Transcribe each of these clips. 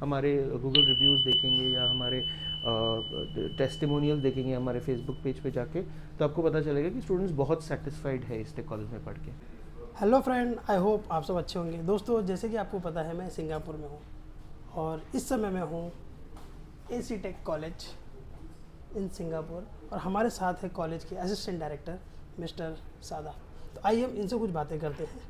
हमारे Google reviews देखेंगे या हमारे टेस्टिमोनियल देखेंगे हमारे फेसबुक पेज पे जाके, तो आपको पता चलेगा कि स्टूडेंट्स बहुत सेटिस्फाइड है इस टेक कॉलेज में पढ़ के। हेलो फ्रेंड, आई होप आप सब अच्छे होंगे। दोस्तों, जैसे कि आपको पता है मैं सिंगापुर में हूँ और इस समय मैं हूँ AC tech college in Singapore और हमारे साथ है कॉलेज के असिस्टेंट डायरेक्टर मिस्टर सादा। तो आइए हम इनसे कुछ बातें करते हैं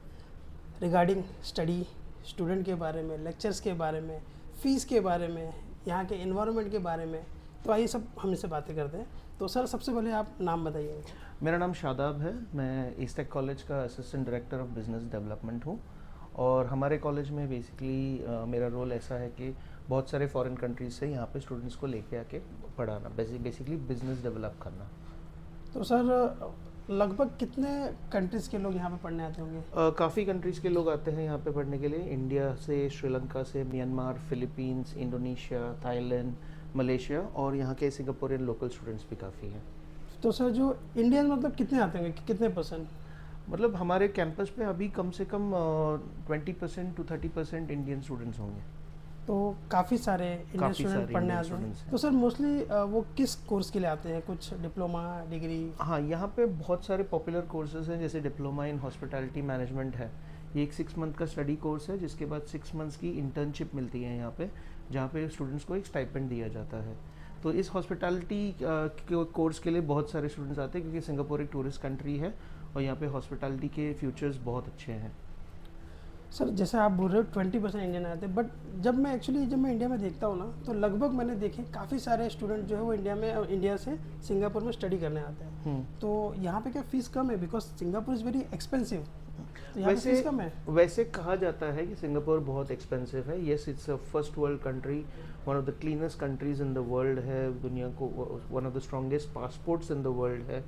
रिगार्डिंग स्टडी, स्टूडेंट के बारे में, लेक्चर्स के बारे में, फ़ीस के बारे में, यहाँ के इन्वायरमेंट के बारे में। तो आइए सब हम इनसे बातें करते हैं। तो सर, सबसे पहले आप नाम बताइए। मेरा नाम शादाब है, मैं ईस्ट टेक कॉलेज का assistant director of business development हूँ। और हमारे कॉलेज में बेसिकली मेरा रोल ऐसा है कि बहुत सारे फॉरेन कंट्रीज से यहाँ पे स्टूडेंट्स को लेके आके पढ़ाना, बेसिकली बिजनेस डेवलप करना। तो सर, लगभग कितने कंट्रीज़ के लोग यहाँ पे पढ़ने आते होंगे? काफ़ी कंट्रीज़ के लोग आते हैं यहाँ पे पढ़ने के लिए। इंडिया से, श्रीलंका से, Myanmar, Philippines, Indonesia, Thailand, Malaysia और यहाँ के सिंगापुरियन लोकल स्टूडेंट्स भी काफ़ी हैं। तो सर, जो इंडियन मतलब कितने आते होंगे, कितने परसेंट? मतलब हमारे कैंपस पे अभी कम से कम 20% to 30% इंडियन स्टूडेंट्स होंगे। तो काफ़ी सारे इंडियन काफ़ी स्टूडेंट सारे पढ़ने इंडियन आते स्टूडेंट्स हैं। हैं। तो सर, मोस्टली वो किस कोर्स के लिए आते हैं? कुछ डिप्लोमा, डिग्री? हाँ, यहाँ पे बहुत सारे पॉपुलर कोर्सेज हैं, जैसे डिप्लोमा इन हॉस्पिटैलिटी मैनेजमेंट है। ये एक 6 मंथ का स्टडी कोर्स है, जिसके बाद 6 मंथ्स की इंटर्नशिप मिलती है यहाँ पे, जहाँ पे स्टूडेंट्स को एक स्टाइपेंड दिया जाता है। तो इस हॉस्पिटैलिटी कोर्स के लिए बहुत सारे स्टूडेंट्स आते हैं, क्योंकि सिंगापुर एक टूरिस्ट कंट्री है और यहाँ पे हॉस्पिटैलिटी के फ्यूचर्स बहुत अच्छे हैं। सर, जैसे आप बोल रहे हो 20% इंडियन आते हैं, बट जब मैं इंडिया में देखता हूँ ना, तो लगभग मैंने देखे काफ़ी सारे स्टूडेंट जो है वो इंडिया से सिंगापुर में स्टडी करने आते हैं। तो यहाँ पे क्या फ़ीस कम है? Because Singapore is very expensive. तो यहाँ पे फीस कम है? वैसे कहा जाता है कि सिंगापुर बहुत एक्सपेंसिव है। Yes, it's a first world country, one of the cleanest countries in the world है, दुनिया को one of the strongest passports in the world है।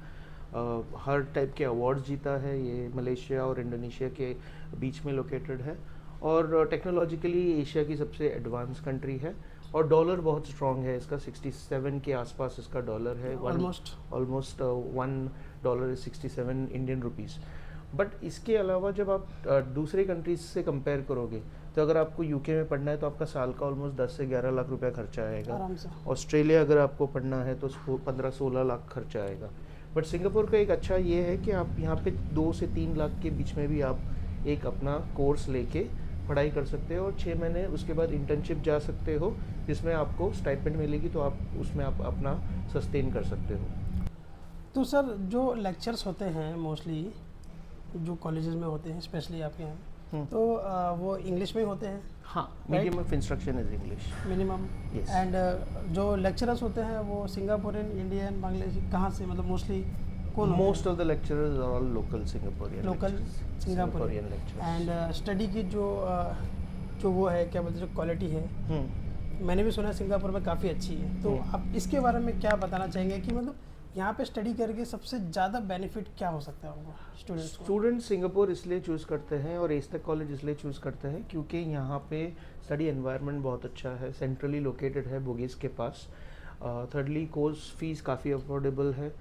हर टाइप के अवार्ड्स जीता है ये, मलेशिया और इंडोनेशिया के बीच में लोकेटेड है और टेक्नोलॉजिकली एशिया की सबसे एडवांस कंट्री है। और डॉलर बहुत स्ट्रॉन्ग है इसका, 67 के आसपास इसका डॉलर है। Almost $1 is 67 Indian rupees. But इसके अलावा जब आप दूसरे कंट्रीज से कंपेयर करोगे, तो अगर आपको यूके में पढ़ना है तो आपका साल का ऑलमोस्ट 10 से 11 लाख रुपया खर्चा आएगा। आराम से। ऑस्ट्रेलिया अगर आपको पढ़ना है तो 15-16 लाख खर्चा आएगा। बट सिंगापुर का एक अच्छा ये है कि आप यहाँ पे 2 से 3 लाख के बीच में भी आप एक अपना कोर्स लेके पढ़ाई कर सकते हो और 6 महीने उसके बाद इंटर्नशिप जा सकते हो, जिसमें आपको स्टाइपेंड मिलेगी, तो आप उसमें आप अपना सस्टेन कर सकते हो। तो सर, जो लेक्चर्स होते हैं मोस्टली जो कॉलेजेस में होते हैं, स्पेशली आपके यहाँ, तो वो इंग्लिश में ही होते हैं? हाँ, medium of instruction is English minimum. Yes. And जो लेक्चरर्स होते हैं वो सिंगापुरियन, इंडियन, बांग्लादेशी, कहाँ से, मतलब मोस्टली कौन? Most of the lecturers are all local Singaporean, local Singaporean lecturers. And study की जो वो है, क्या बोलते हैं, जो क्वालिटी है, मैंने भी सुना है सिंगापुर में काफ़ी अच्छी है। तो आप इसके बारे में क्या बताना चाहेंगे कि मतलब यहाँ पे स्टडी करके सबसे ज़्यादा बेनिफिट क्या हो सकता है उनको, स्टूडेंट्स सिंगापुर इसलिए चूज़ करते हैं और एस टेक कॉलेज इसलिए चूज़ करते हैं क्योंकि यहाँ पे स्टडी एनवायरनमेंट बहुत अच्छा है, सेंट्रली लोकेटेड है बुगीज़ के पास। थर्डली कोर्स फीस काफ़ी अफोर्डेबल है।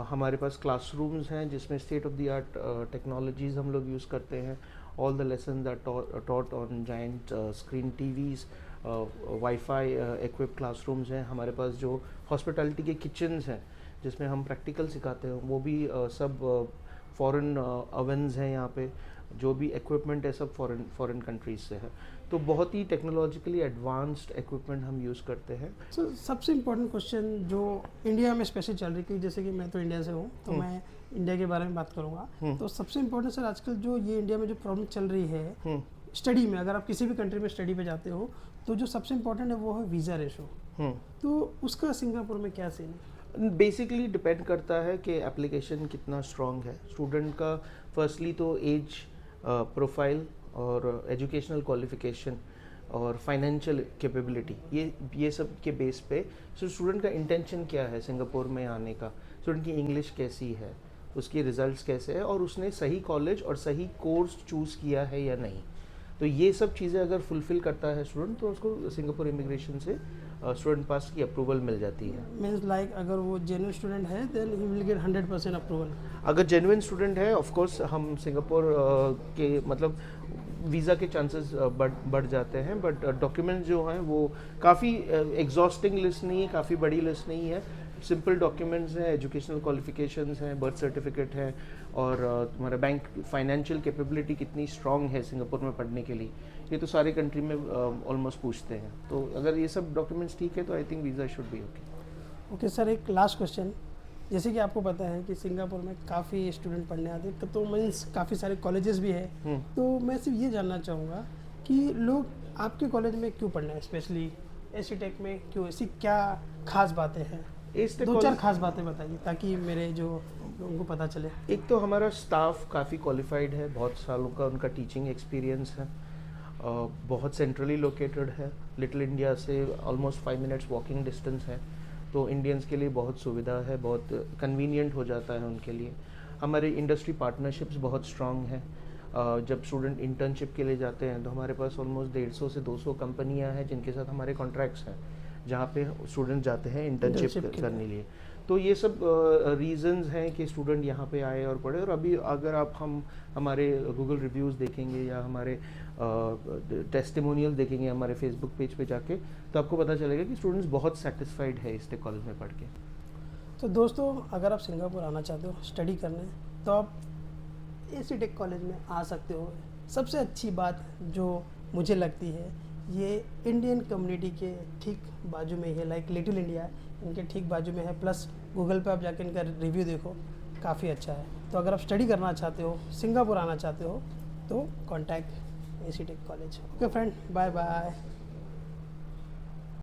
हमारे पास क्लासरूम्स हैं जिसमें state of the art technologies हम लोग यूज़ करते हैं। All the lesson are taught on giant screen TVs, wifi equipped classrooms हैं। हमारे पास जो हॉस्पिटैलिटी के किचन्स हैं जिसमें हम प्रैक्टिकल सिखाते हैं, वो भी सब फॉरेन ओवन्स हैं यहाँ पे। जो भी इक्विपमेंट है सब फॉरेन कंट्रीज से है, तो बहुत ही टेक्नोलॉजिकली एडवांस्ड इक्विपमेंट हम यूज़ करते हैं। सो सबसे इम्पोर्टेंट क्वेश्चन जो इंडिया में स्पेशली चल रही है, जैसे कि मैं तो इंडिया से हूँ, तो मैं इंडिया के बारे में बात करूँगा। तो सबसे इम्पोर्टेंट सर, आजकल जो ये इंडिया में जो प्रॉब्लम चल रही है स्टडी में, अगर आप किसी भी कंट्री में स्टडी पे जाते हो, तो जो सबसे इम्पोर्टेंट है वो है वीज़ा रेशो। तो उसका सिंगापुर में क्या सीन है? बेसिकली डिपेंड करता है कि एप्लीकेशन कितना स्ट्रॉन्ग है स्टूडेंट का। फर्स्टली तो एज प्रोफाइल और एजुकेशनल क्वालिफिकेशन और फाइनेंशियल कैपेबिलिटी, ये सब के बेस पे स्टूडेंट का इंटेंशन क्या है सिंगापुर में आने का, स्टूडेंट की इंग्लिश कैसी है, उसके रिजल्ट्स कैसे हैं और उसने सही कॉलेज और सही कोर्स चूज़ किया है या नहीं। तो ये सब चीज़ें अगर फुलफ़िल करता है स्टूडेंट, तो उसको सिंगापुर इमिग्रेशन से स्टूडेंट पास की अप्रूवल मिल जाती है। मीन्स लाइक अगर वो जेन्युइन स्टूडेंट है then he will get 100% approval. अगर जेन्युइन स्टूडेंट है, ऑफ कोर्स हम सिंगापुर के मतलब वीज़ा के चांसेस बढ़ जाते हैं। बट डॉक्यूमेंट्स जो हैं वो काफ़ी एग्जॉस्टिंग लिस्ट नहीं है, काफ़ी बड़ी लिस्ट नहीं है। सिंपल डॉक्यूमेंट्स हैं, एजुकेशनल क्वालिफिकेशंस हैं, बर्थ सर्टिफिकेट है, और तुम्हारा बैंक फाइनेंशियल कैपेबिलिटी कितनी स्ट्रांग है सिंगापुर में पढ़ने के लिए, ये तो सारे कंट्री में ऑलमोस्ट पूछते हैं। तो अगर ये सब डॉक्यूमेंट्स ठीक है तो I think visa should be okay. Okay sir, एक लास्ट क्वेश्चन। जैसे कि आपको पता है कि सिंगापुर में काफ़ी स्टूडेंट पढ़ने आते हैं, तो मीन्स काफ़ी सारे कॉलेजेस भी हैं, तो मैं सिर्फ ये जानना चाहूँगा कि लोग आपके कॉलेज में क्यों पढ़ना है, स्पेशली एसी टेक में क्यों, ऐसी क्या खास बातें हैं? दो चार खास बातें बताइए ताकि मेरे जो उनको पता चले। एक तो हमारा स्टाफ काफ़ी क्वालिफाइड है, बहुत सालों का उनका टीचिंग एक्सपीरियंस है, बहुत सेंट्रली लोकेटेड है, लिटिल इंडिया से ऑलमोस्ट 5 मिनट्स वॉकिंग डिस्टेंस है, तो इंडियंस के लिए बहुत सुविधा है, बहुत कन्वीनियंट हो जाता है उनके लिए। हमारे इंडस्ट्री पार्टनरशिप्स बहुत स्ट्रांग हैं। जब स्टूडेंट इंटर्नशिप के लिए जाते हैं तो हमारे पास ऑलमोस्ट 150 से 200 कंपनियां हैं जिनके साथ हमारे कॉन्ट्रैक्ट्स हैं, जहाँ पे स्टूडेंट जाते हैं इंटर्नशिप करने लिए। तो ये सब रीजंस हैं कि स्टूडेंट यहाँ पे आए और पढ़े। और अभी अगर आप हमारे गूगल रिव्यूज़ देखेंगे या हमारे टेस्टिमोनियल देखेंगे हमारे फेसबुक पेज पे जाके, तो आपको पता चलेगा कि स्टूडेंट्स बहुत सेटिस्फाइड है इस टेक कॉलेज में पढ़ के। तो दोस्तों, अगर आप सिंगापुर आना चाहते हो स्टडी करने, तो आप एसी टेक कॉलेज में आ सकते हो। सबसे अच्छी बात जो मुझे लगती है, ये इंडियन कम्युनिटी के ठीक बाजू में ही है, लाइक लिटिल इंडिया इनके ठीक बाजू में है। प्लस गूगल पे आप जाके इनका रिव्यू देखो, काफ़ी अच्छा है। तो अगर आप स्टडी करना चाहते हो, सिंगापुर आना चाहते हो, तो contact AC tech college. Okay friend, bye bye.